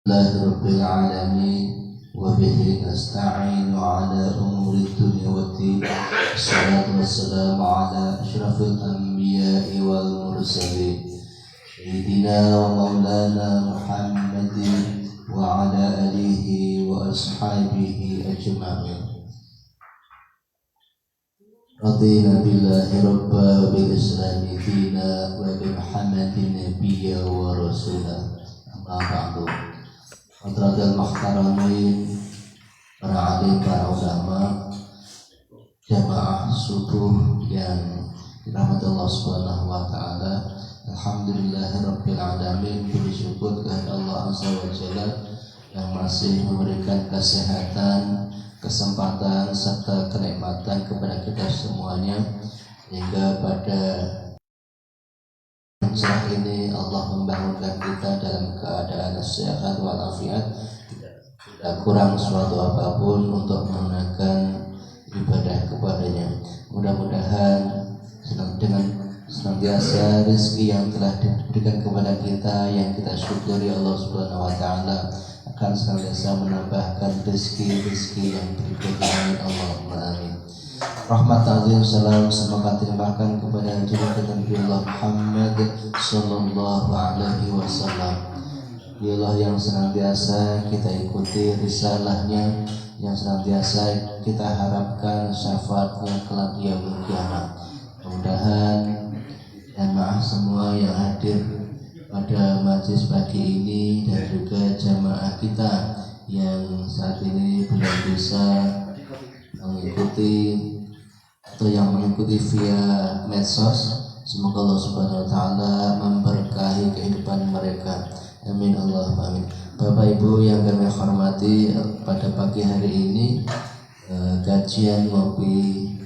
Alhamdulillah Rabbil Alamin wa bihi nasta'in ala umuri dunya waddin. Assalatu wassalamu ala asyrafil anbiya'i wal mursalin Sayyidina wa maulana Muhammadin wa ala alihi wa ashabihi ajma'in. Radina billahi rabba wa bil islami dina wa bi Muhammadin nabiyya wa rasulah. Amma ba'du. Hadratul Muhtaramin, para alim, para ulama, jamaah subuh yang dirahmati Allah Subhanahu wa taala. Alhamdulillahirabbil alamin, bersyukur kepada Allah Azza wa Jalla yang masih memberikan kesehatan, kesempatan serta kenikmatan kepada kita semuanya, hingga pada saat ini Allah membangunkan kita dalam keadaan sehat walafiat, tidak kurang suatu apapun untuk menunaikan ibadah kepadanya. Mudah-mudahan dengan senantiasa rezeki yang telah diberikan kepada kita, yang kita syukuri Allah Subhanahu wa taala, akan senantiasa menambahkan rezeki-rezeki yang berikutnya. Allahumma amin. Rahmat azim salam semoga dilimpahkan kepada junjungan Nabi Muhammad sallallahu alaihi wasallam. Dialah yang senantiasa kita ikuti risalahnya, yang senantiasa kita harapkan syafaatnya kelak yaumul kiamat. Mudah-mudahan jamaah semua yang hadir pada majelis pagi ini dan juga jamaah kita yang saat ini belum bisa mengikuti atau yang mengikuti via medsos, semoga Allah Subhanahu wa taala memberkahi kehidupan mereka. Amin Allahumma amin. Bapak Ibu yang kami hormati, pada pagi hari ini kajian ngopi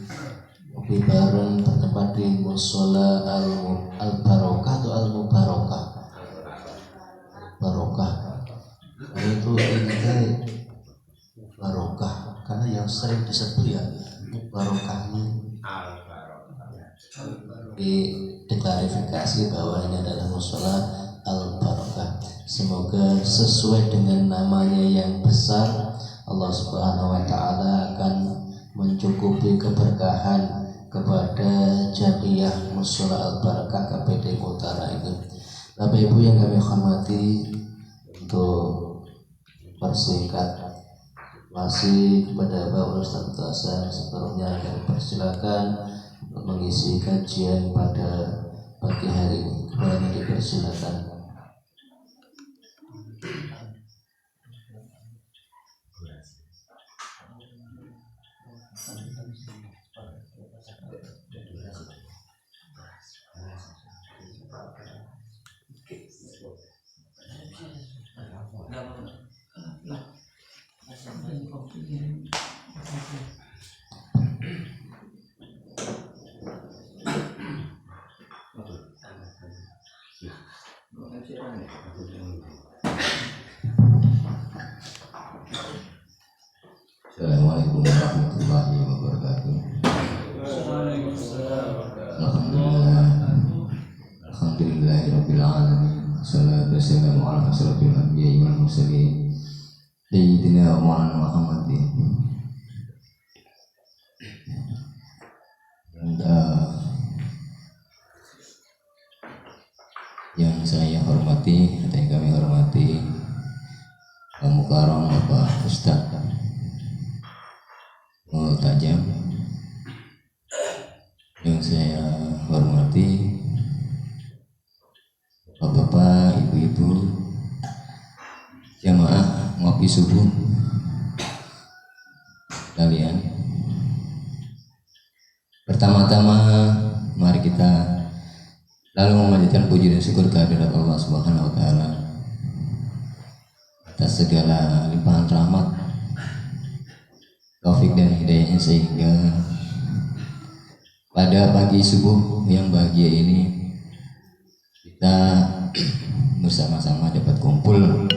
bareng bertempat di Mushola Al-Barokah atau Al-Mubarokah. Barokah itu intinya barokah, karena yang sering disebut ya barokahnya. Diklarifikasi bahwa ini adalah Mushola Al-Barokah. Semoga sesuai dengan namanya yang besar, Allah Subhanahu wa taala akan mencukupi keberkahan kepada jamiah Mushola Al-Barokah KPD Utara ini. Bapak Ibu yang kami hormati, untuk persingkat masih kepada Bapak Ustaz Tasa, sepenuhnya kami persilakan untuk mengisi kajian pada pagi hari ini. Kepada dipersilakan. Assalamualaikum warahmatullahi wabarakatuh. Alhamdulillahirabbil alamin. Wassalatu wassalamu ala asyrofil anbiya'i wal mursalin sayyidina wa maulana Muhammadin. Yang saya hormati atau yang kami hormati Mukarram Bapak Ustaz Tajam, yang saya hormati Bapak, Ibu-ibu, jamaah ngopi subuh kalian. Pertama-tama mari kita lalu memanjatkan puji dan syukur kehadirat Allah Subhanahu wa taala atas segala limpahan rahmat, taufik dan hidayahnya, sehingga pada pagi subuh yang bahagia ini kita bersama-sama dapat kumpul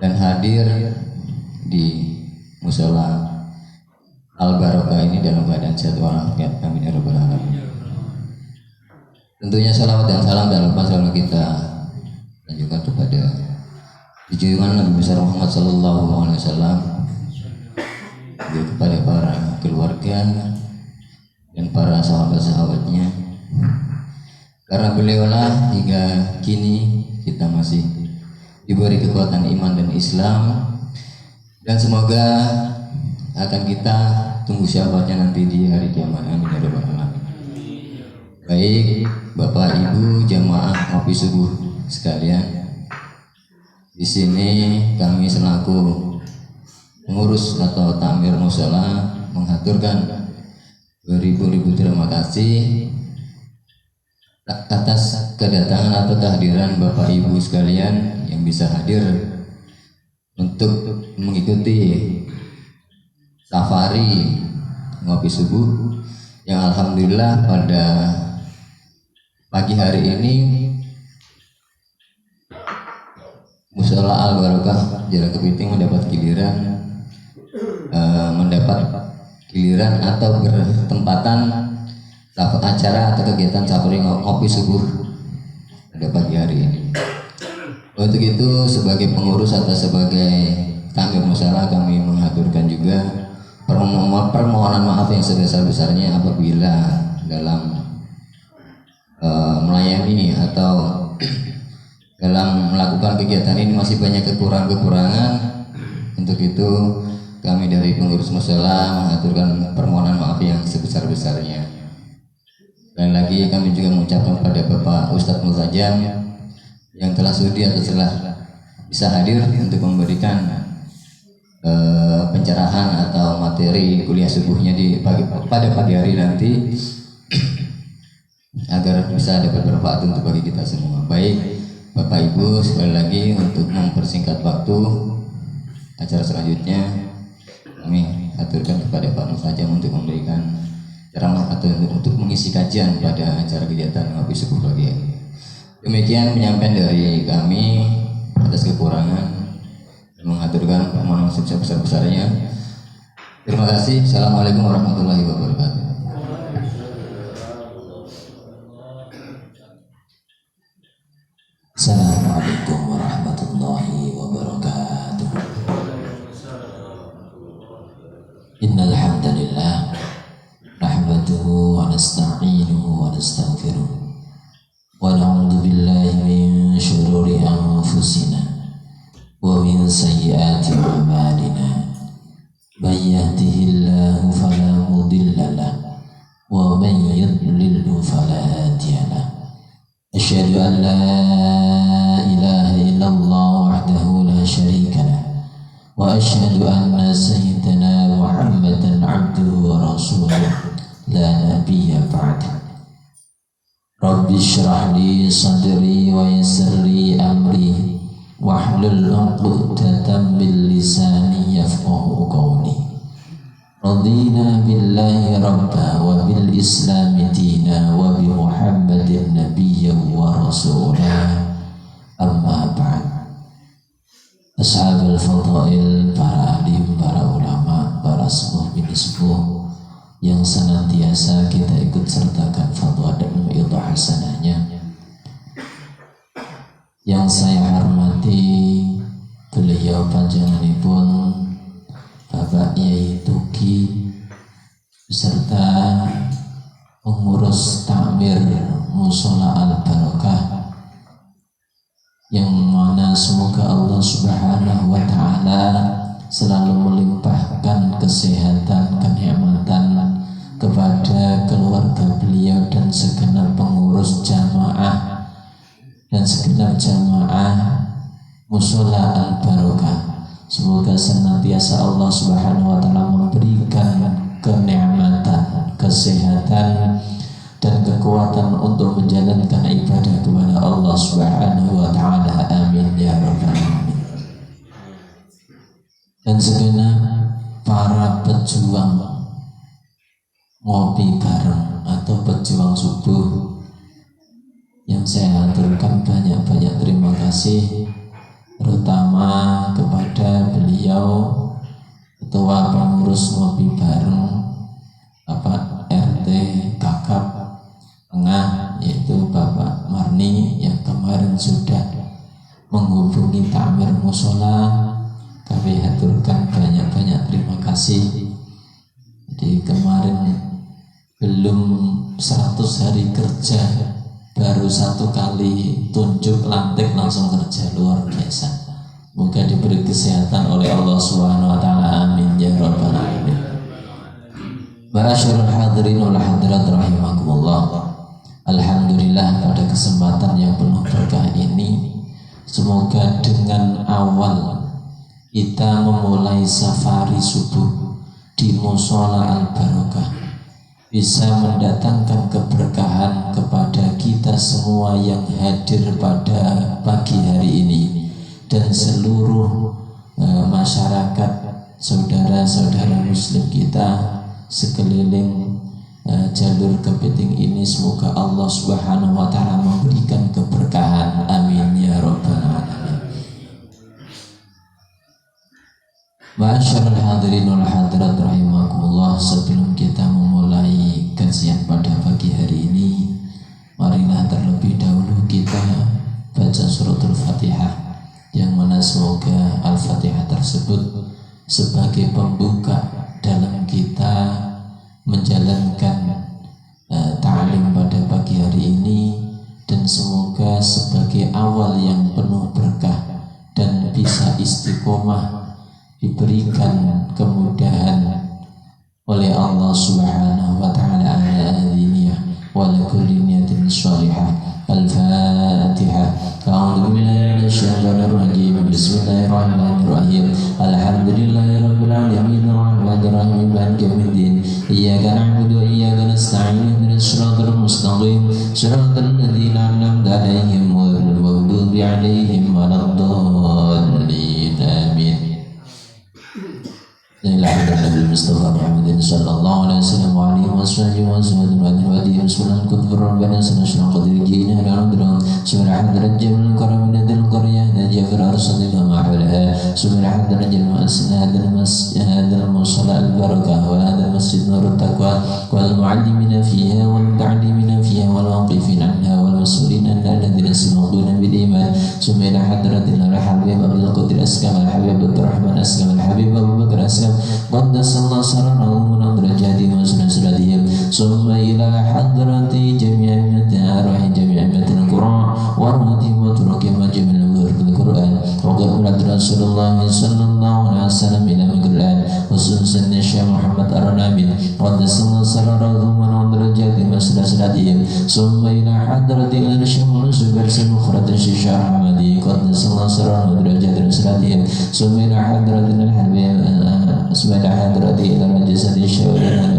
dan hadir di Mushola Al-Barokah ini dalam keadaan sehat walafiat. Amin ya rabbal alamin. Tentunya salawat dan salam dan limpahan kita lanjutkan kepada junjungan Nabi besar Muhammad sallallahu alaihi wasallam, kepada para keluarga dan para sahabat-sahabatnya. Karena beliaulah hingga kini kita masih diberi kekuatan iman dan Islam, dan semoga akan kita tunggu syafaatnya nanti di hari kiamat. Amin ya rabbal alamin. Baik Bapak Ibu jamaah ngopi subuh sekalian, di sini kami selaku pengurus atau takmir mushola mengaturkan beribu-ribu terima kasih atas kedatangan atau kehadiran Bapak Ibu sekalian yang bisa hadir untuk mengikuti safari ngopi subuh yang alhamdulillah pada pagi hari ini Mushola Al Barokah Jalan Kepiting mendapat giliran atau bertempatan acara atau kegiatan safari ngopi subuh pada pagi hari ini. Untuk itu sebagai pengurus atau sebagai takmir mushola kami mengaturkan juga permohonan maaf yang sebesar-besarnya apabila dalam melayani atau dalam melakukan kegiatan ini masih banyak kekurangan. Untuk itu kami dari pengurus mushola mengaturkan permohonan maaf yang sebesar-besarnya. Dan lagi kami juga mengucapkan kepada Bapak Ustadz Multajam yang telah sudi atau telah bisa hadir untuk memberikan pencerahan atau materi kuliah subuhnya pada pagi hari nanti agar bisa dapat bermanfaat untuk bagi kita semua. Baik Bapak Ibu, sekali lagi untuk mempersingkat waktu acara selanjutnya kami aturkan kepada Pak Multajam untuk memberikan ceramah atau untuk mengisi kajian pada acara kegiatan ngopi subuh pagi ini. Demikian penyampaian dari kami atas kekurangan dan mengaturkan permohonan sebesar-besarnya. Terima kasih. Assalamualaikum warahmatullahi wabarakatuh. Assalamualaikum warahmatullahi wabarakatuh. Innal hamdalillah nahmaduhu wa nasta'inuhu wa nastaghfiruh wa na'udzu billahi min shururi anfusina wa min sayyiati a'malina. May yahdihillahu fala mudilla lahu wa man yudlilhu fala hadiya lahu. Asyhadu an la ilaha illallah wahdahu la syarika lah wa asyhadu anna sayyidana Muhammadan abduhu wa rasuluh la nabiyya ba'dah. Rabbi shrah li sadri wa yassir li amri wahlul 'uqdatam min lisani yafqahu qawli. Radina billahi rabba wa bil islami dina wa bi Muhammadin nabiyya wa rasulah. Amma ba'd. Ashabul fadail, para alim, para ulama, para sepuh bin sepuh yang senantiasa kita ikut sertakan fatwa dan maidah hasanahnya. Yang saya hormati beliau panjenenganipun Bapak Yai Tuki beserta pengurus takmir Mushola Al Barokah, yang mana semoga Allah Subhanahu wa Ta'ala selalu melimpahkan kesehatan, kenikmatan kepada keluarga beliau dan segenap pengurus jamaah dan segenap jamaah Mushola Al Barokah. Semoga senantiasa Allah Subhanahu wa Ta'ala memberikan kenikmatan, kesehatan dan kekuatan untuk menjalankan ibadah kepada Allah Subhanahu wa Ta'ala. Amin ya rabbal alamin. Dan segenap para pejuang ngopi bareng atau pejuang subuh yang saya aturkan banyak-banyak terima kasih, terutama kepada beliau Ketua Pengurus Ngopi Bareng Bapak RT Kakap Tengah, yaitu Bapak Marni, yang kemarin sudah menghubungi takmir musola. Kami haturkan banyak-banyak terima kasih. Jadi kemarin belum 100 hari kerja, baru 1 kali tunjuk lantik langsung kerja, luar biasa. Moga diberi kesehatan oleh Allah Subhanahu wa taala. Amin ya rabbal alamin. Ma'asyiral hadirin wal hadirat rahimakumullah. Alhamdulillah, pada kesempatan yang penuh berkah ini, semoga dengan awal kita memulai safari subuh di Mushola Al-Barokah bisa mendatangkan keberkahan kepada kita semua yang hadir pada pagi hari ini dan seluruh masyarakat, saudara-saudara muslim kita sekeliling jalur kepiting ini. Semoga Allah Subhanahu wa taala memberikan keberkahan. Amin ya rabbal alamin. Ma'asyiral hadirin wal hadirat rahimakumullah. Sebelum kita memulai kajian pada pagi hari ini, marilah terlebih dahulu kita baca suratul Fatihah, yang mana semoga Al-Fatihah tersebut sebagai pembuka dalam kita menjalankan ta'lim pada pagi hari ini, dan semoga sebagai awal yang penuh berkah dan bisa istiqomah, diberikan kemudahan oleh Allah Subhanahu wa taala ala adziniyah wa likulli niyatin shalihah. Al-Fatihah. A'udzu billahi minasyaitonir rajim. Bismillahirrahmanirrahim. Alhamdulillahirabbil alamin arrahmanir rahim maliki yaumiddin. Iyyaka na'budu wa iyyaka nasta'in. Ihdinas siratal mustaqim. Siratal ladzina an'amta 'alaihim ghairil maghdubi 'alaihim waladdallin. Amin. Nabi Mustafa Muhammadin sallallahu alaihi wasallam wa alihi washabihi wa sallam wa alihi wasallam kutbur rabbana sanashna qadir jina al-amdran subhana rajul karam nadil qarya najafir arsalika ma'alaha subhana rajul ma'asna hadal musalla al-barakah wa hadal masjid nurut taqwa wal mu'allimina fiha wal ta'limina fiha wal waqifina anha wal masulina alladhina sabaquna bil iman subhana hadratil habib abdul qadir askam al-habib abdurrahman askam al-habib Abu Bakar askam qaddasallahu sirrahu wa darajatihi wa sunatihim summa ila hadrati jami'an arwahi jami'an al-Qur'an wa rahmatihim wa turuqihim wa jami'al al-Qur'an wa qala Rasulullah sallallahu alaihi wasallam ila al-Qur'an khususan Syekh Muhammad Ar-Nabil qaddasallahu sirrahu wa darajatihi wa sunatihim summa ila hadrati al-Syekh Muhammad al-Mukhrad Syekh Ahmadi qaddasallahu sirrahu wa darajatihi wa sunatihim summa ila hadrati al-Habib subhana hadrati ila majlisati syawalina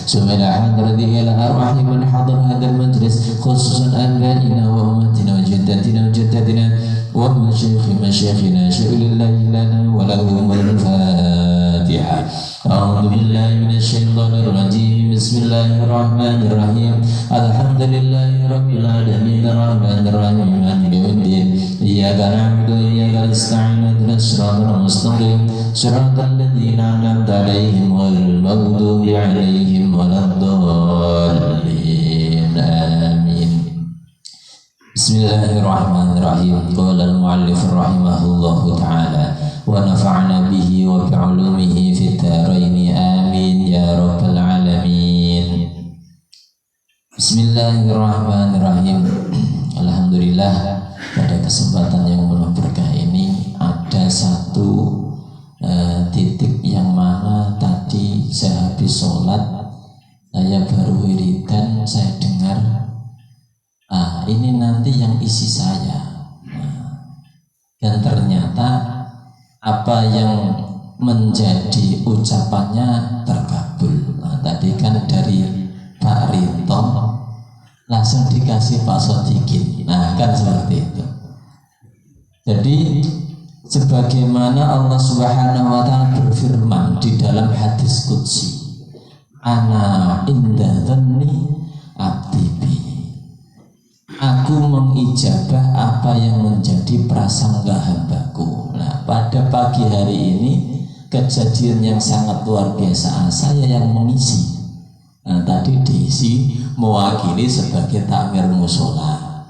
subhana hadrati ila arwahi man hadar hadal majlis khususan anba'ina wa umatina wa jaddatina wa jaddatina wa masyayikhina syai'lillahi lana wa lahum al-Fatihah. A'udzu billahi minasyaitonir rajim. Bismillahirrahmanirrahim. Alhamdulillahi rabbil alamin arrahmanir rahim maliki yaumiddin. Iyyaka na'budu wa iyyaka nasta'in ihdinas siratal mustaqim siratal ladzina an'amta 'alaihim ghairil maghdubi 'alaihim waladdallin. Amin. Bismillahirrahmanirrahim. Qala al-mu'allif rahimahullahu ta'ala wa nafa'na bihi wa bi'ulumihi fid dharain. Amin ya rabbal alamin. Bismillahirrahmanirrahim. Alhamdulillah, pada kesempatan yang penuh berkah ini ada satu titik yang mana tadi saya habis sholat, saya baru wiridan, saya dengar ini nanti yang isi saya. Dan ternyata apa yang menjadi ucapannya terkabul. Tadi kan dari Pak Rito langsung dikasih Pak Sodikin. Kan seperti itu. Jadi sebagaimana Allah Subhanahu wa taala berfirman di dalam hadis qudsi, ana inda dhanni abdi bi. Aku mengijabah apa yang menjadi prasangka hambaku. Pada pagi hari ini kejadian yang sangat luar biasa. Saya yang mengisi. Tadi diisi mewakili sebagai takmir mushola.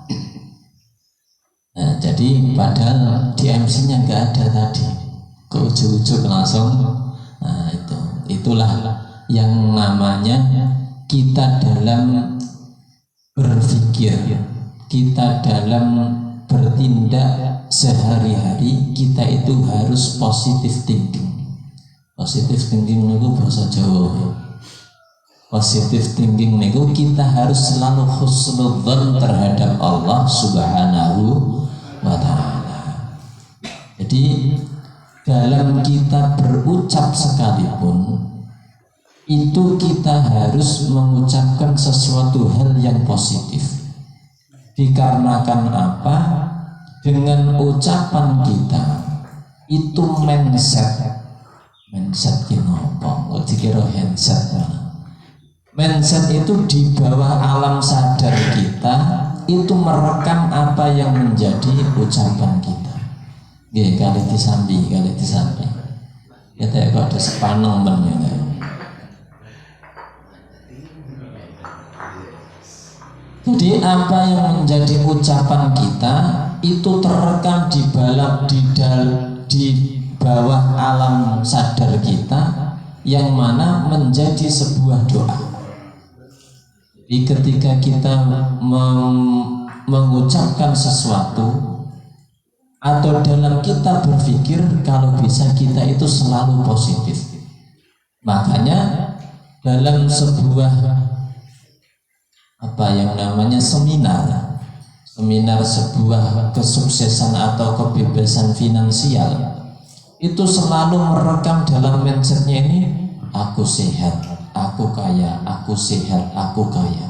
jadi padahal di MC-nya nggak ada tadi, ke ujung-ujung langsung. Nah itulah yang namanya kita dalam berpikir, kita dalam bertindak sehari-hari, kita itu harus positive thinking. Positive thinking itu bahasa Jawa. Positive thinking itu kita harus selalu husnudzon terhadap Allah Subhanahu wa ta'ala. Jadi dalam kita berucap sekalipun itu kita harus mengucapkan sesuatu hal yang positif. Dikarenakan apa? Dengan ucapan kita itu mindset kita apa? Dikira handset. Mindset itu di bawah alam sadar kita itu merekam apa yang menjadi ucapan kita. Nggih, kali disambi. Ya tak kok ada sepaneng men ya. Jadi apa yang menjadi ucapan kita itu terekam di bawah alam sadar kita yang mana menjadi sebuah doa. Jadi ketika kita mengucapkan sesuatu atau dalam kita berpikir, kalau bisa kita itu selalu positif. Makanya dalam sebuah apa yang namanya seminar sebuah kesuksesan atau kebebasan finansial, itu selalu merekam dalam mindsetnya ini, aku sehat, aku kaya, aku sehat, aku kaya.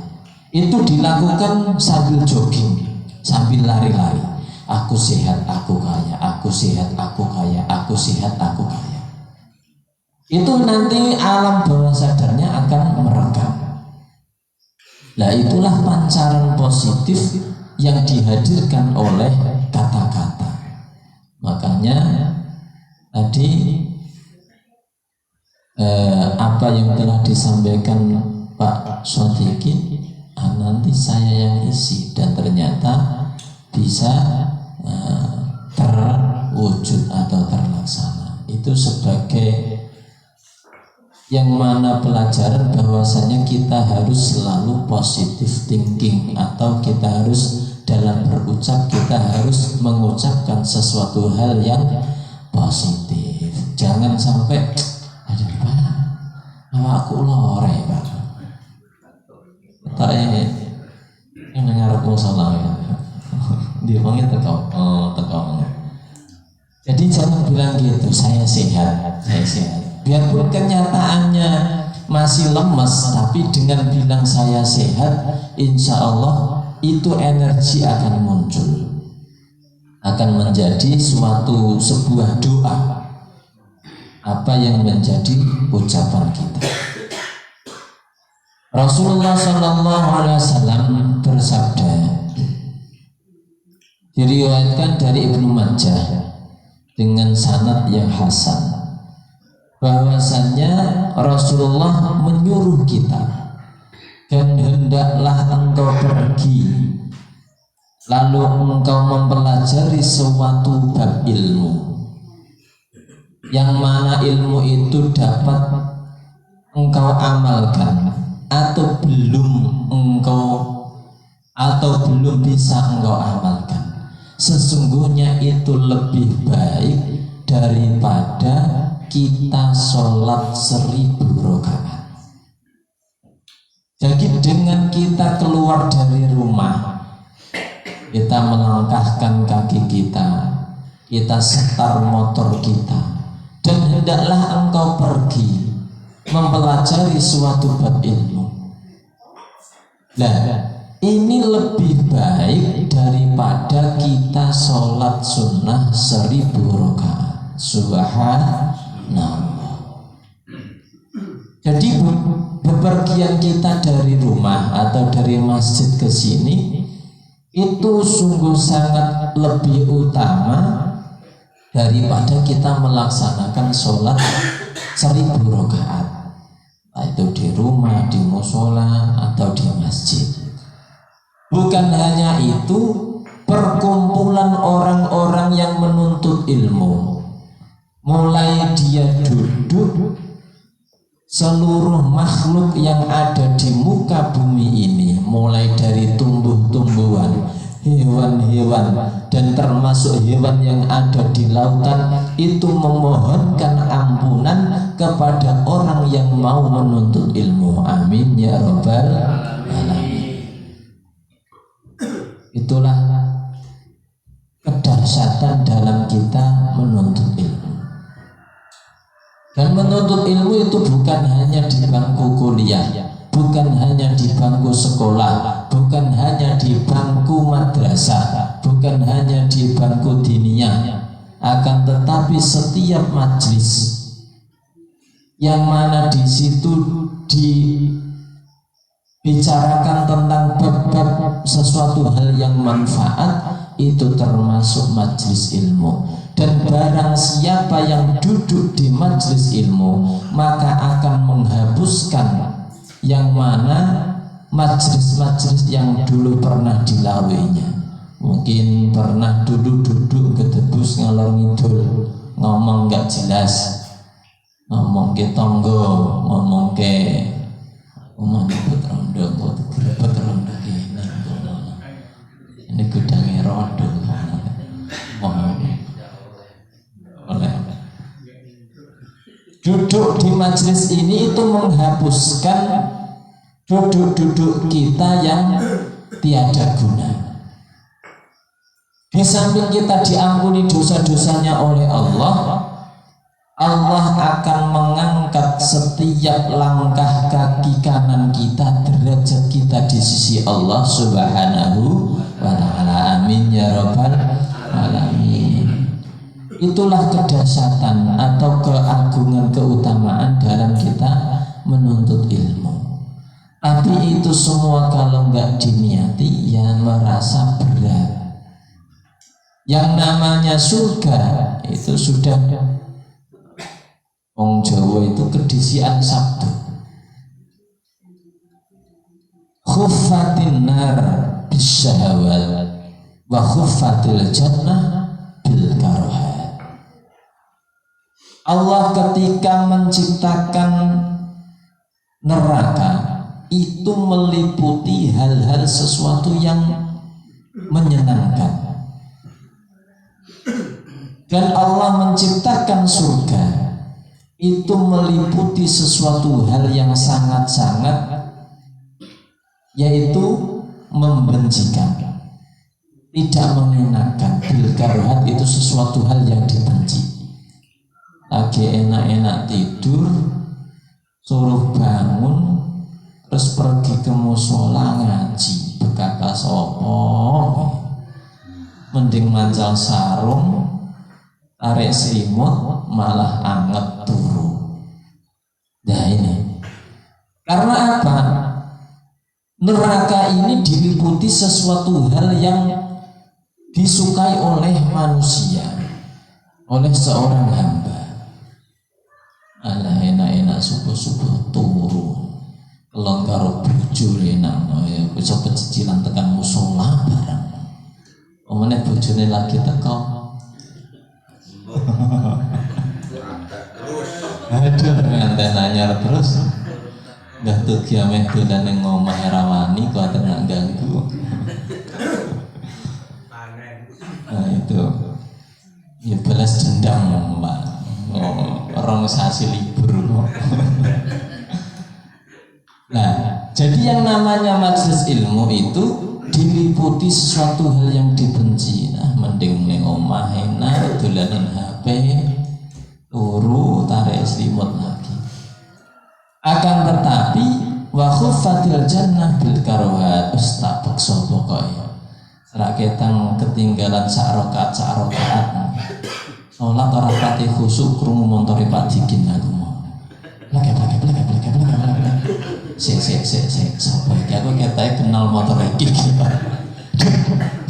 Itu dilakukan sambil jogging, sambil lari-lari. Aku sehat, aku kaya, aku sehat, aku kaya, aku sehat, aku kaya. Itu nanti alam bawah sadarnya akan merekam. Nah itulah pancaran positif yang dihadirkan oleh kata-kata. Makanya tadi apa yang telah disampaikan Pak Sodiki, nanti saya yang isi, dan ternyata bisa terwujud atau terlaksana. Itu sebagai yang mana pelajaran bahwasanya kita harus selalu positive thinking, atau kita harus dalam berucap kita harus mengucapkan sesuatu hal yang positif. Jangan sampai aduh Pak, aku lore Pak, tak ini ngarep salah ya. Dia panggil teko. Jadi jangan bilang gitu, saya sehat. Biarpun kenyataannya masih lemes, tapi dengan bilang saya sehat, insya Allah itu energi akan muncul, akan menjadi sebuah doa, apa yang menjadi ucapan kita. Rasulullah SAW bersabda, diriwayatkan dari Ibnu Majah dengan sanad yang hasan, bahwasannya Rasulullah menyuruh kita, dan hendaklah engkau pergi lalu engkau mempelajari suatu bab ilmu, yang mana ilmu itu dapat engkau amalkan atau belum bisa engkau amalkan. Sesungguhnya itu lebih baik daripada kita sholat 1000 rakaat. Jadi dengan kita keluar dari rumah, kita melangkahkan kaki kita setar motor kita, dan hendaklah engkau pergi mempelajari suatu bab ilmu. Nah, ini lebih baik daripada kita sholat sunnah 1000 rakaat. Subhanallah. Jadi bepergian kita dari rumah atau dari masjid ke sini itu sungguh sangat lebih utama daripada kita melaksanakan sholat 1000 rakaat, itu di rumah, di musola atau di masjid. Bukan hanya itu, perkumpulan orang-orang yang menuntut ilmu. Mulai dia duduk, seluruh makhluk yang ada di muka bumi ini, mulai dari tumbuh-tumbuhan, hewan-hewan, dan termasuk hewan yang ada di lautan, itu memohonkan ampunan kepada orang yang mau menuntut ilmu. Amin ya rabbal alamin. Itulah kedahsyatan dalam kita menuntut ilmu. Dan menuntut ilmu itu bukan hanya di bangku kuliah, bukan hanya di bangku sekolah, bukan hanya di bangku madrasah, bukan hanya di bangku diniyah, akan tetapi setiap majlis yang mana di situ dibicarakan tentang bab-bab sesuatu hal yang manfaat, itu termasuk majlis ilmu. Dan barang siapa yang duduk di majlis ilmu, maka akan menghapuskan yang mana majlis-majlis yang dulu pernah dilawinya. Mungkin pernah duduk gedebus ngalor ngidul, ngomong gak jelas, ngomong ke tonggo, ngomong ke nyebut rondo, berebut rondo ini gudangnya rondo oleh duduk di majelis ini itu menghapuskan duduk-duduk kita yang tiada guna. Di samping kita diampuni dosa-dosanya oleh Allah, Allah akan mengangkat setiap langkah kaki kanan kita, derajat kita di sisi Allah Subhanahu wa ta'ala. Amin ya rabbal alamin. Itulah kedahsyatan atau keagungan keutamaan dalam kita menuntut ilmu. Tapi itu semua kalau nggak diniati, ya merasa berat. Yang namanya surga itu sudah, wong Jawa itu kedisian sabtu. Khuffatin nar bisyahawat wa khuffatil jannah bil karahat. Allah ketika menciptakan neraka itu meliputi hal-hal sesuatu yang menyenangkan. Dan Allah menciptakan surga itu meliputi sesuatu hal yang sangat-sangat, yaitu membencikan, tidak mengenakan. Bil karahat itu sesuatu hal yang dibenci. Lagi enak-enak tidur, suruh bangun, terus pergi ke musola ngaji, bekaka sopo, mending mancal sarung, tarik selimut, malah anget turu. Nah ini karena apa? Neraka ini diliputi sesuatu hal yang disukai oleh manusia, oleh seorang hamba. Alah enak-enak subuh-subuh turu, kelon karo bojo enak, bisa pecicilan tekan musola barang. Omane bojone lagi teko. Aduh, nganten anyar terus. Nggak tuh kiameh dolan ning omah rawani kuwatir nak ganggu. Nah itu ya balas dendam Mbak. Orang sasi libur loh. Nah, jadi yang namanya majelis ilmu itu diliputi sesuatu hal yang dibenci. Nah, mending ning omah enak dolanan HP, turu tarik selimut lagi. Akan tetapi wa khuffatil jannah bil karahat, wis tak peksa pokoke. Raketang ketinggalan sak rakaat. Sholat ora pati khusuk krungu montore Pak Dikin aku mau. Plek. Sik. Sapa iki aku ketae kenal motor iki.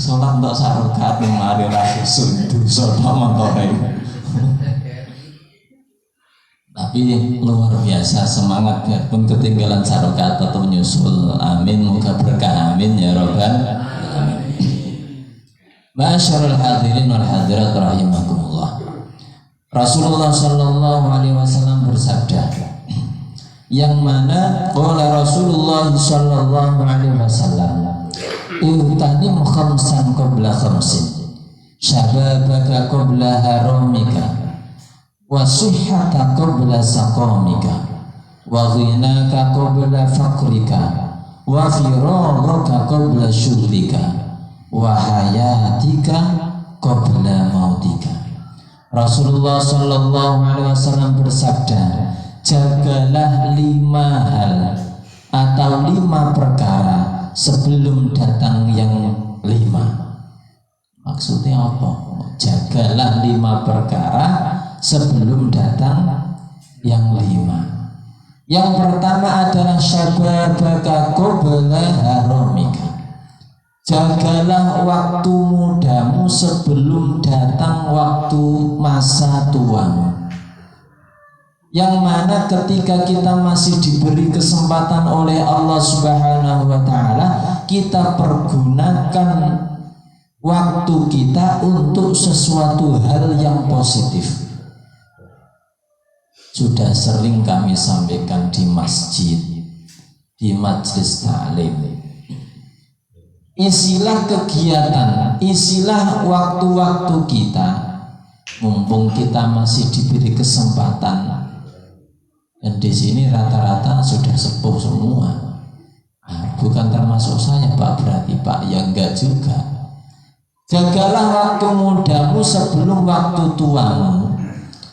Sholat entuk sak rakaat ning mari ora khusuk dosa motore. Tapi luar biasa semangat biarpun ketinggalan sak rakaat tetap nyusul. Amin, moga berkah amin ya rabbal alamin. Ma'asyiral hadirin wal hadirat rahimakumullah. Rasulullah sallallahu alaihi wasallam bersabda, yang mana qala Rasulullah sallallahu alaihi wasallam, "Ihtanim khamsan qabla khamsin, syababaka qabla haramika, wa sihhata qabla saqamika, wa ghinaka qabla faqrika, wa firaghaka qabla syughlika, wa hayatika qabla mautika." Rasulullah sallallahu alaihi wasallam bersabda, jagalah 5 hal atau 5 perkara sebelum datang yang 5. Maksudnya apa? Jagalah 5 perkara sebelum datang yang 5. Yang pertama adalah syababaka qabla haramika. Jagalah waktu mudamu sebelum datang waktu masa tuamu. Yang mana ketika kita masih diberi kesempatan oleh Allah Subhanahu wa taala, kita pergunakan waktu kita untuk sesuatu hal yang positif. Sudah sering kami sampaikan di masjid, di majelis ta'lim. Isilah kegiatan, isilah waktu-waktu kita, mumpung kita masih diberi kesempatan. Dan di sini rata-rata sudah sepuh semua. Bukan termasuk saya Pak, berarti Pak, ya enggak juga. Jagalah waktu mudamu sebelum waktu tuamu.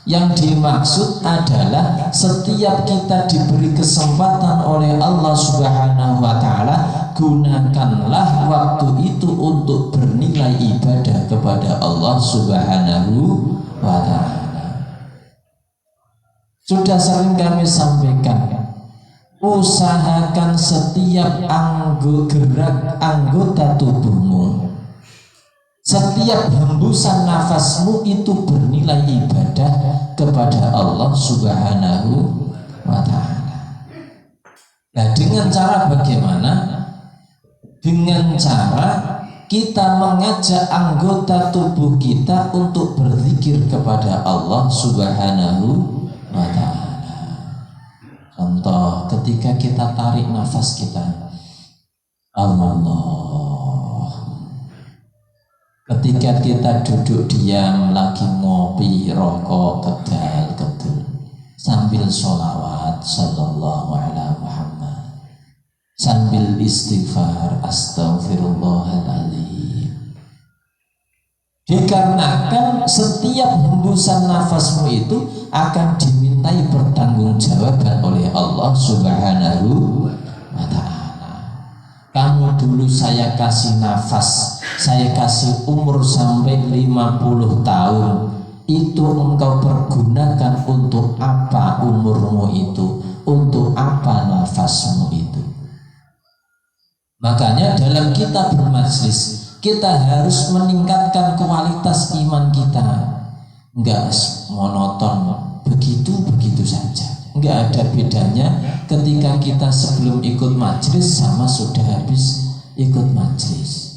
Yang dimaksud adalah setiap kita diberi kesempatan oleh Allah Subhanahu wa taala, gunakanlah waktu itu untuk bernilai ibadah kepada Allah Subhanahu wa taala. Sudah sering kami sampaikan, usahakan setiap gerak anggota tubuhmu, setiap hembusan nafasmu itu bernilai ibadah kepada Allah Subhanahu wa ta'ala. Nah, dengan cara bagaimana? Dengan cara kita mengajak anggota tubuh kita untuk berzikir kepada Allah Subhanahu wa ta'ala. Contoh, ketika kita tarik nafas kita, Allah. Ketika kita duduk diam lagi ngopi, rokok, kedal, sambil sholawat sallallahu ala Muhammad, sambil istighfar astaghfirullahaladzim. Dikarenakan setiap hembusan nafasmu itu akan dimintai pertanggungjawaban oleh Allah Subhanahu wa ta'ala. Kamu dulu saya kasih nafas, saya kasih umur sampai 50 tahun. Itu engkau pergunakan untuk apa umurmu itu? Untuk apa nafasmu itu? Makanya dalam kita bermajlis, kita harus meningkatkan kualitas iman kita. Enggak monoton, begitu saja. Enggak ada bedanya ketika kita sebelum ikut majelis sama sudah habis ikut majelis.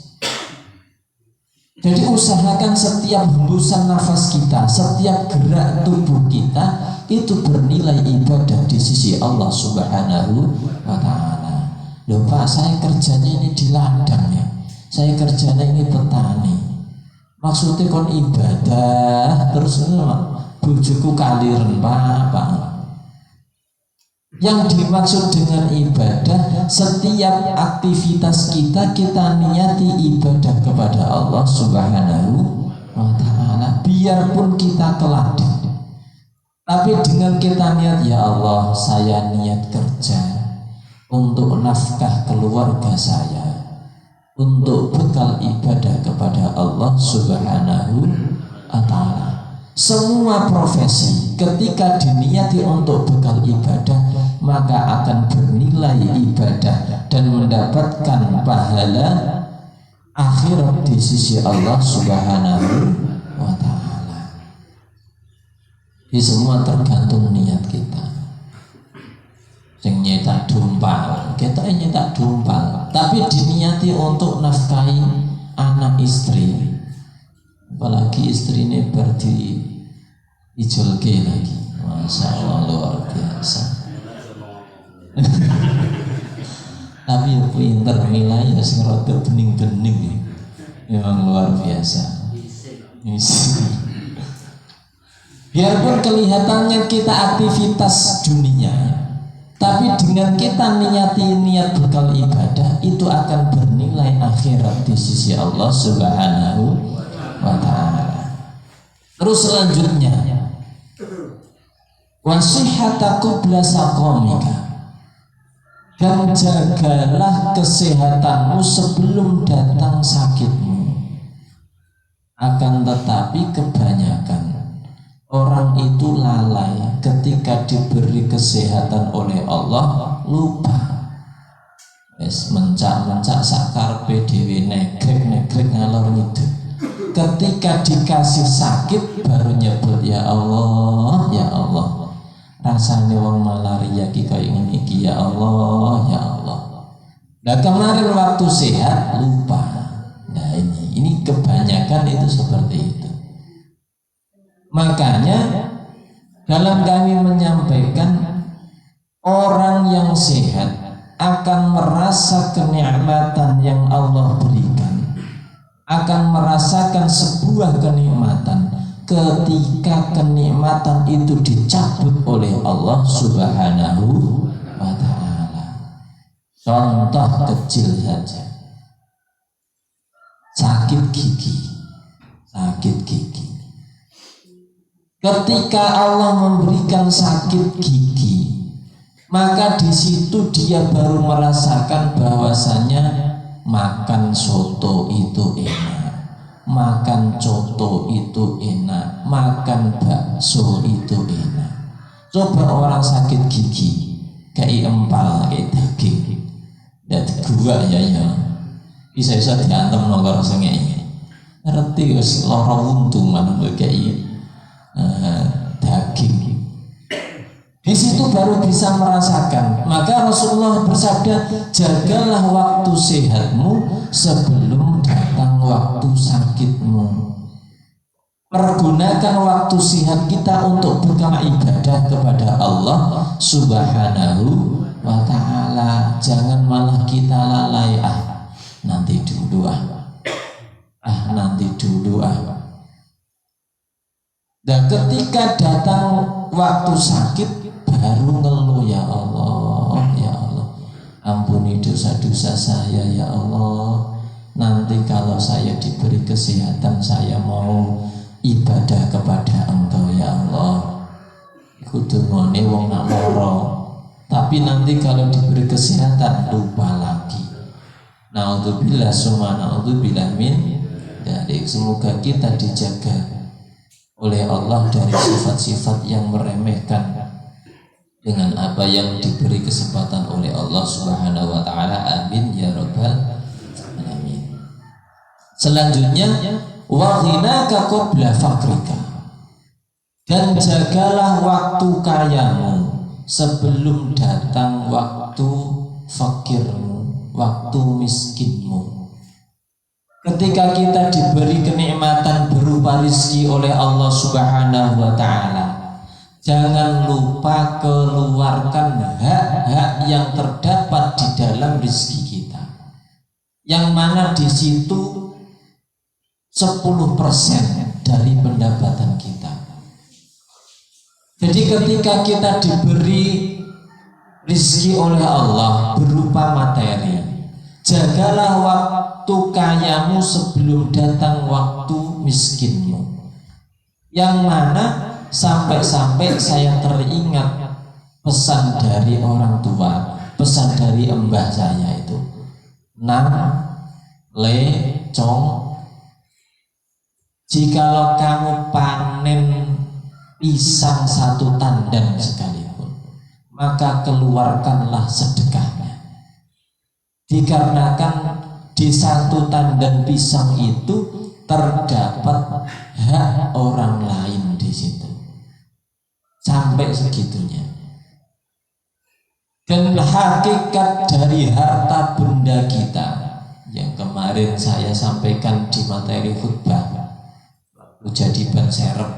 Jadi usahakan setiap hembusan nafas kita, setiap gerak tubuh kita itu bernilai ibadah di sisi Allah Subhanahu wa ta'ala. Loh Pak, saya kerjanya ini di ladang ya, saya kerjanya ini petani. Maksudnya kon ibadah terus bujuku kaliren Pak. Yang dimaksud dengan ibadah, setiap aktivitas kita niati ibadah kepada Allah Subhanahu wa ta'ala. Biarpun kita teladang, tapi dengan kita niat, ya Allah, saya niat kerja untuk nafkah keluarga saya, untuk bekal ibadah kepada Allah Subhanahu wa ta'ala. Semua profesi ketika diniati untuk bekal ibadah, maka akan bernilai ibadah dan mendapatkan pahala akhirat di sisi Allah Subhanahu wa ta'ala. Ini semua tergantung niat kita. Yang nyetak dumpal, kita nyetak dumpal, tapi diniati untuk nafkahi anak istri, lagi istrinya berdi ijolke lagi. Masya Allah luar biasa. Tapi ya pinter milai ya sing rada bening-bening. Memang luar biasa. Biarpun kelihatannya kita aktivitas dunia, tapi dengan kita niat bekal ibadah itu akan bernilai akhirat di sisi Allah Subhanahu wa ta'ala. Terus selanjutnya, wasihhata qabla saqamika, dan jagalah kesehatanmu sebelum datang sakitmu. Akan tetapi kebanyakan orang itu lalai ketika diberi kesehatan oleh Allah, lupa. Wes mencak-mencak sakarpe dhewe negrek ngalor ngidul. Ketika dikasih sakit baru nyebut ya Allah, ya Allah. Rasane wong malaria ki kaya ngene iki ya Allah, ya Allah. Nah kemarin waktu sehat lupa. Nah ini kebanyakan itu seperti itu. Makanya dalam kami menyampaikan, orang yang sehat akan merasa kenikmatan yang Allah berikan, akan merasakan sebuah kenikmatan ketika kenikmatan itu dicabut oleh Allah Subhanahu wa ta'ala. Contoh kecil saja, sakit gigi. Ketika Allah memberikan sakit gigi, maka di situ dia baru merasakan bahwasanya makan soto itu enak, makan coto itu enak, makan bakso itu enak. Coba orang sakit gigi kayak empal, kayak daging, dan gua ya bisa diantem nongkrong sengenya. Ngerti wis lara untung man kayak daging. Di situ baru bisa merasakan. Maka Rasulullah bersabda, jagalah waktu sehatmu sebelum datang waktu sakitmu. Pergunakan waktu sehat kita untuk beribadah kepada Allah Subhanahu wa ta'ala. Jangan malah kita lalai, nanti dulu Dan ketika datang waktu sakit baru ngeluh, ya Allah, ampuni dosa-dosa saya ya Allah. Nanti kalau saya diberi kesehatan, saya mau ibadah kepada Engkau ya Allah. Kudu ngene wong nak lara. Tapi nanti kalau diberi kesehatan lupa lagi. Naudzubillah summa naudzubillah min. Jadi semoga kita dijaga oleh Allah dari sifat-sifat yang meremehkan dengan apa yang diberi kesempatan oleh Allah Subhanahu wa ta'ala. Amin ya rabbal alamin. Selanjutnya, wa ghinaka qabla fakrika, dan jagalah waktu kayamu sebelum datang waktu fakirmu, waktu miskinmu. Ketika kita diberi kenikmatan berupa rizki oleh Allah Subhanahu wa ta'ala, jangan lupa keluarkan hak-hak yang terdapat di dalam rizki kita, yang mana di situ 10% dari pendapatan kita. Jadi ketika kita diberi rizki oleh Allah berupa materi, jagalah waktu kayamu sebelum datang waktu miskinmu. Yang mana sampai-sampai saya teringat pesan dari orang tua, pesan dari mbah saya itu, nang le cong, jikalau kamu panen pisang 1 tandan sekalipun, maka keluarkanlah sedekahnya. Dikarenakan di 1 tandan pisang itu terdapat hak orang lain di situ. Sampai segitunya. Dan hakikat dari harta benda kita yang kemarin saya sampaikan di materi khutbah, jadi ban serep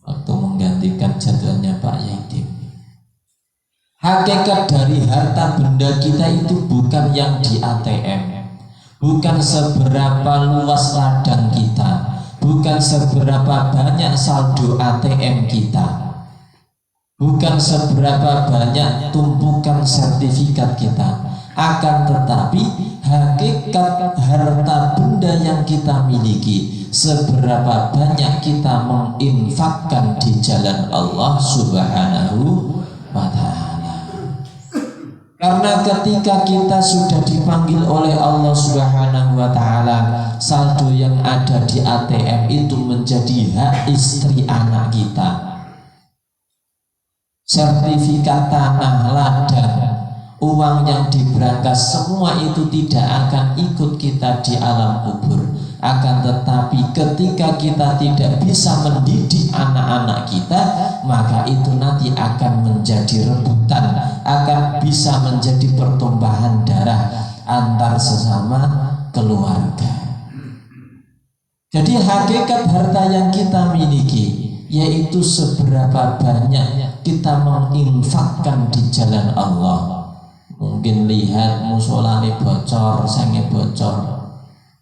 waktu menggantikan jadwalnya Pak Yaidim. Hakikat dari harta benda kita itu bukan yang di ATM, bukan seberapa luas ladang kita, bukan seberapa banyak saldo ATM kita, bukan seberapa banyak tumpukan sertifikat kita, akan tetapi hakikat harta benda yang kita miliki, seberapa banyak kita menginfakkan di jalan Allah Subhanahu wa Ta'ala. Karena ketika kita sudah dipanggil oleh Allah Subhanahu wa Ta'ala, saldo yang ada di ATM itu menjadi hak istri anak kita. Sertifikat tanah, ladang, uang yang diberangkas, semua itu tidak akan ikut kita di alam kubur. Akan tetapi ketika kita tidak bisa mendidik anak-anak kita, maka itu nanti akan menjadi rebutan, akan bisa menjadi pertumpahan darah antar sesama keluarga. Jadi hakikat harta yang kita miliki yaitu seberapa banyak kita menginfakkan di jalan Allah. Mungkin lihat musolane bocor, senge bocor,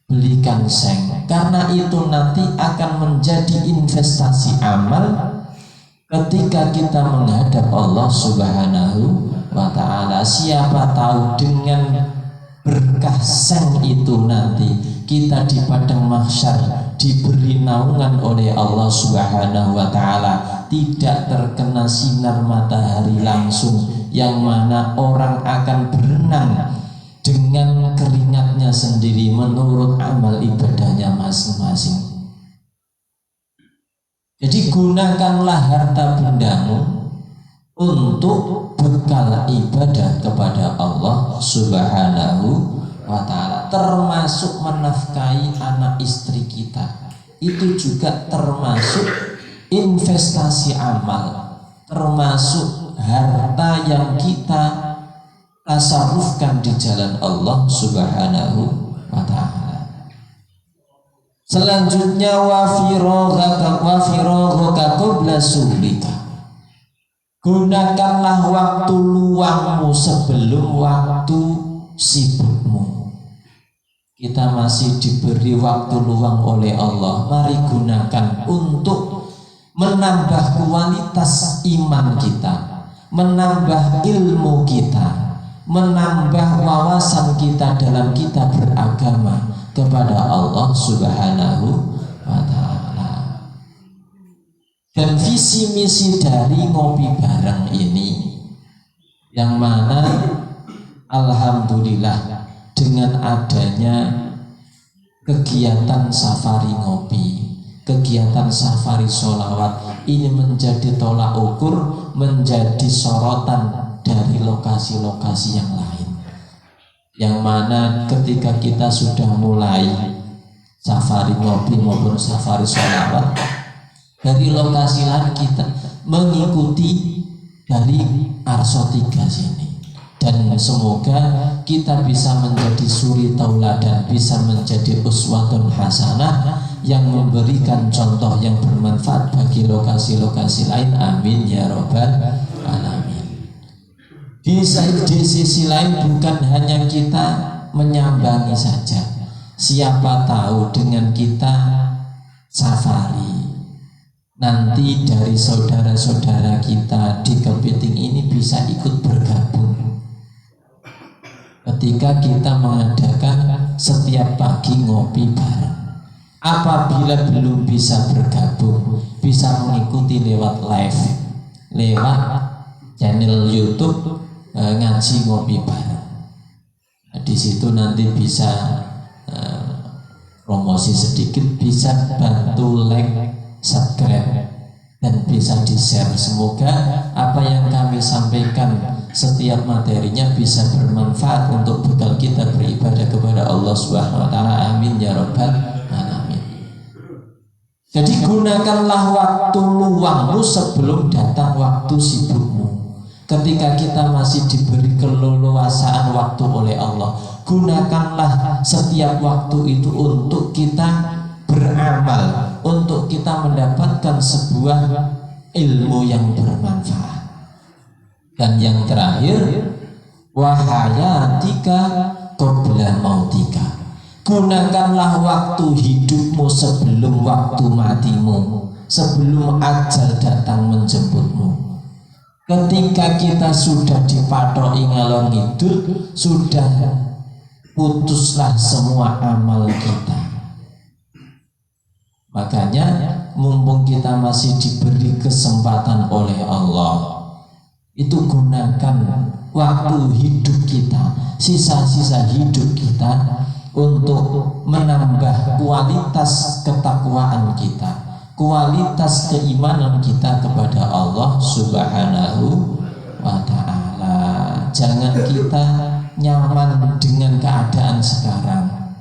belikan seng, karena itu nanti akan menjadi investasi amal ketika kita menghadap Allah Subhanahu wa Ta'ala. Siapa tahu dengan berkah seng itu nanti kita di padang mahsyar diberi naungan oleh Allah Subhanahu wa Ta'ala, tidak terkena sinar matahari langsung, yang mana orang akan berenang dengan keringatnya sendiri menurut amal ibadahnya masing-masing. Jadi gunakanlah harta bendamu untuk bekal ibadah kepada Allah Subhanahu wa Ta'ala, termasuk menafkahi anak istri kita. Itu juga termasuk investasi amal, termasuk harta yang kita tasarrufkan di jalan Allah Subhanahu wa Ta'ala. Selanjutnya wa firaghaka qabla suhlika. Gunakanlah waktu luangmu sebelum waktu sibukmu. Kita masih diberi waktu luang oleh Allah, mari gunakan untuk menambah kualitas iman kita, menambah ilmu kita, menambah wawasan kita dalam kita beragama kepada Allah Subhanahu wa Ta'ala. Dan visi misi dari ngopi bareng ini, yang mana alhamdulillah dengan adanya kegiatan safari ngopi, kegiatan safari sholawat, ini menjadi tolak ukur, menjadi sorotan dari lokasi-lokasi yang lain, yang mana ketika kita sudah mulai safari ngopi maupun safari sholawat, dari lokasi lain kita mengikuti dari Arso 3 sini, dan semoga kita bisa menjadi suri tauladan, bisa menjadi uswatun hasanah yang memberikan contoh yang bermanfaat bagi lokasi-lokasi lain. Amin ya robbal alamin. Di sisi lain bukan hanya kita menyambangi saja, siapa tahu dengan kita safari nanti dari saudara-saudara kita di Kepiting ini bisa ikut bergabung ketika kita mengadakan setiap pagi ngopi bareng. Apabila belum bisa bergabung, bisa mengikuti lewat live, lewat channel YouTube ngaji ngopi bareng. Nah, di situ nanti bisa promosi sedikit, bisa bantu like, subscribe, dan bisa di-share. Semoga apa yang kami sampaikan setiap materinya bisa bermanfaat untuk bekal kita beribadah kepada Allah Subhanahu wa Ta'ala. Amin ya rabbal alamin. Jadi gunakanlah waktu luangmu sebelum datang waktu sibukmu. Ketika kita masih diberi keleluasaan waktu oleh Allah, gunakanlah setiap waktu itu untuk kita beramal untuk kita mendapatkan sebuah ilmu yang bermanfaat. Dan yang terakhir, wahayatika qabla mautika, gunakanlah waktu hidupmu sebelum waktu matimu, sebelum ajal datang menjemputmu. Ketika kita sudah dipatok ngalor ngidul, sudah putuslah semua amal kita. Makanya mumpung kita masih diberi kesempatan oleh Allah, itu gunakan waktu hidup kita, sisa-sisa hidup kita untuk menambah kualitas ketakwaan kita, kualitas keimanan kita kepada Allah Subhanahu wa ta'ala. Jangan kita nyaman dengan keadaan sekarang.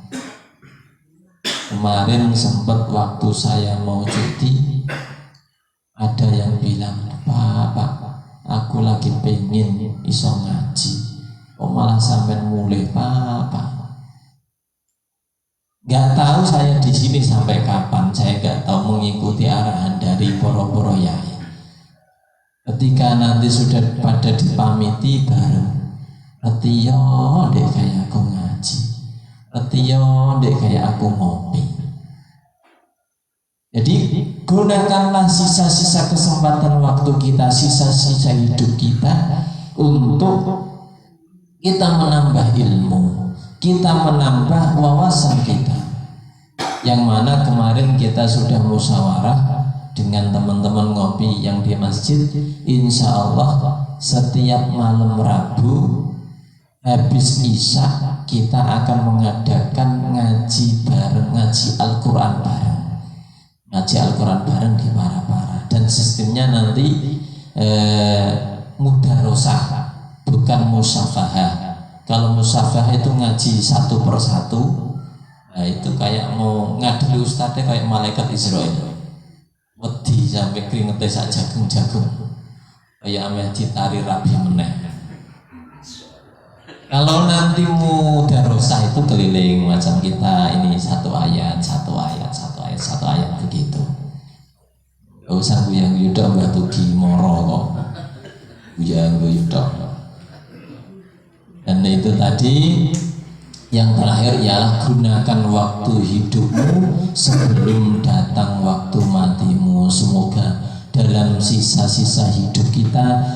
Kemarin sempat waktu saya mau cuti, ada yang bilang, Pak, aku lagi pengen iso ngaji, kok malah sampai mulai Pak. Gak tahu saya di sini sampai kapan, saya gak tahu mengikuti arahan dari poro-poro yai. Ketika nanti sudah pada dipamiti baru, Retiyo dek kayak aku ngaji, Retiyo dek kayak aku ngopi. Jadi gunakanlah sisa-sisa kesempatan waktu kita, sisa-sisa hidup kita untuk kita menambah ilmu, kita menambah wawasan kita. Yang mana kemarin kita sudah musyawarah dengan teman-teman ngopi yang di masjid. Insya Allah setiap malam Rabu habis Isya kita akan mengadakan ngaji bareng, ngaji Al-Quran bareng, ngaji Al-Quran bareng di para-para. Dan sistemnya nanti mudarosah, bukan musafahah. Kalau musafahah itu ngaji satu persatu, nah itu kayak mau ngadili ustadznya kayak malaikat Israel, wedi sampai keringetnya sak jagung-jagung, kayak ameh ditari rabi meneh. Kalau nanti mudarosah itu keliling macam kita ini, satu ayat begitu. Gak usah guyang yudok mbak Tugi moro kok, guyang yudok. Dan itu tadi yang terakhir ialah gunakan waktu hidupmu sebelum datang waktu matimu. Semoga dalam sisa-sisa hidup kita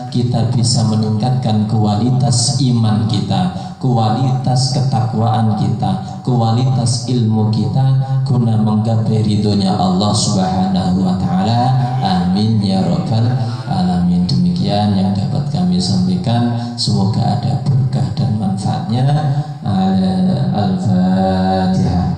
bisa meningkatkan kualitas iman kita, kualitas ketakwaan kita, kualitas ilmu kita guna menggapai ridhonya Allah Subhanahu wa ta'ala. Amin ya rabbal alamin. Demikian yang dapat kami sampaikan, semoga ada berkah dan manfaatnya. Al-Fatihah.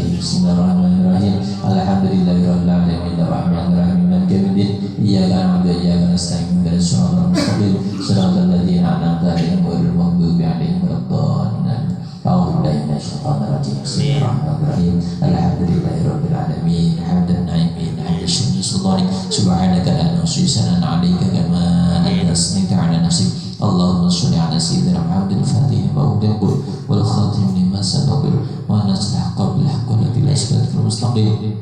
Bismillahirrahmanirrahim. Alhamdulillahirabbil alamin arrahmanir rahim maliki yaumiddin. Iyyaka na'budu wa iyyaka nasta'in ihdinas siratal mustaqim siratal ladzina an'amta 'alaihim ghairil maghdubi 'alaihim waladdallin. Bismillahirrahmanirrahim. Alhamdulillahirabbil alamin hamdan na'imin hamdan sultanik subhanaka la nuhsi sanan 'alaika kama anta asnita 'ala nafsik. Allahumma sholli 'ala sayyidina Muhammadin fatihil mawdud wal khatim lima sabaq wa nasl haqqal haqqal ladzi asbatul mustaqim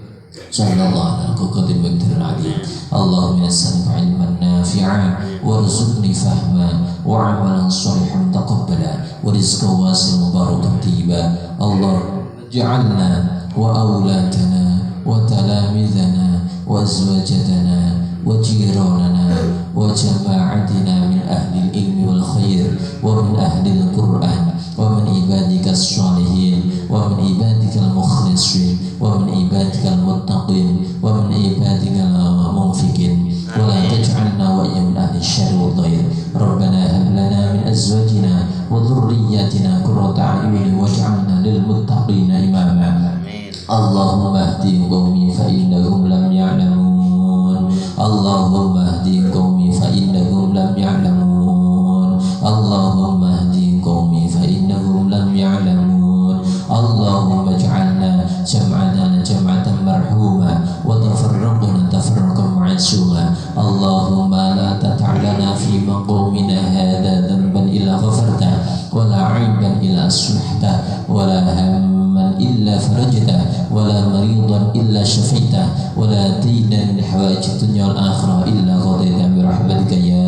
sallallahu ala qadim wa qadril adim. Allahumma nas'aluka 'ilman nafi'an warzuqni fahma wa 'amalan shalihan taqabbala wa rizqan wasi'an mubarakan tayyiba. Allah ja'alna wa awladana wa talamidana wa azwajana wa jiranana wa jama'atina min ahli ilmi wal khair wa min ahli al-Qur'an wa min ibadika as-salihin wa min ibadika al-mukhlisin wa min ibadika al-muttaqin wa min ibadika al-munfiqin wa la taj'alna wa min ahli syarri wal dhair. Rabbana hab lana min azwajina wa dhurriyyatina qurrata a'yunin waj'alna lil muttaqina imama. Allahumma hdi qaumi fa innahum lam ya'lamun آتينا من حوائج الدنيا والآخرة إلا قضيتها برحمتك يا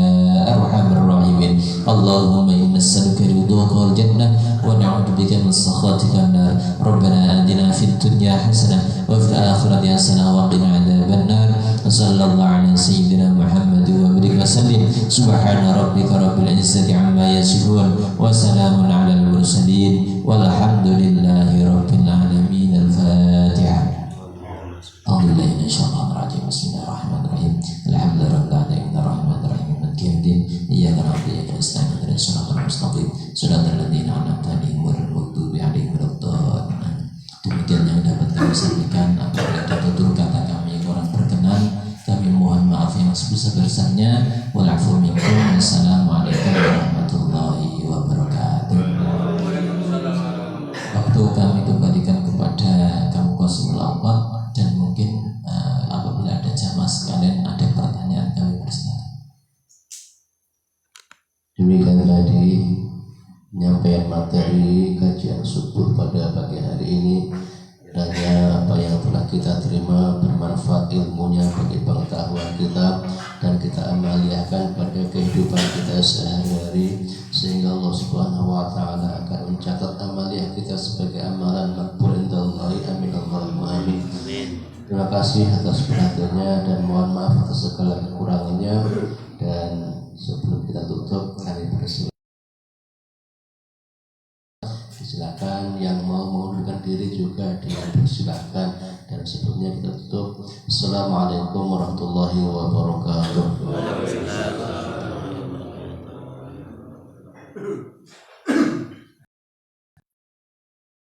أرحم الراحمين اللهم إنا نسألك رضاك والجنة ونعوذ بك من سخطك النار ربنا آتنا في الدنيا حسنة وفي الآخرة حسنة وقنا عذاب النار وصلى الله على سيدنا محمد وبارك وسلم سبحان ربك رب العزة عما يصفون وسلام على المرسلين والحمد لله رب العالمين الفاتحة أعوذ بالله من الشيطان الرجيم بسم الله الرحمن الرحيم الحمد لله رب العالمين الرحمن الرحيم مالك يوم الدين إياك نعبد وإياك نستعين اهدنا الصراط المستقيم صراط الذين أنعمت عليهم غير المغضوب عليهم ولا الضالين. Demikian yang dapat kami sampaikan. Apabila ada tutur kata kami kurang berkenan, kami mohon maaf yang sebesar-besarnya. Walafu minkum. Wassalamualaikum warahmatullahi wabarakatuh. Waktu kami kembalikan kepada kamu Qasimul Awqaf, dan mungkin apabila ada jamaah sekalian ada pertanyaan kami persilakan. Demikian tadi penyampaian materi kajian subuh pada pagi hari ini. Kiranya apa yang telah kita terima bermanfaat ilmunya bagi pengetahuan kita, dan kita amaliahkan pada kehidupan kita sehari-hari, sehingga Allah Subhanahu wa taala akan mencatat amaliah kita sebagai amalan makbul indallahi. Amin Allahumma amin. Terima kasih atas perhatiannya dan mohon maaf atas segala kekurangannya. Dan sebelum kita tutup, kami bersilakan. Silakan yang mau mengundurkan diri juga dipersilakan. Dan sebelumnya kita tutup. Assalamualaikum warahmatullahi wabarakatuh.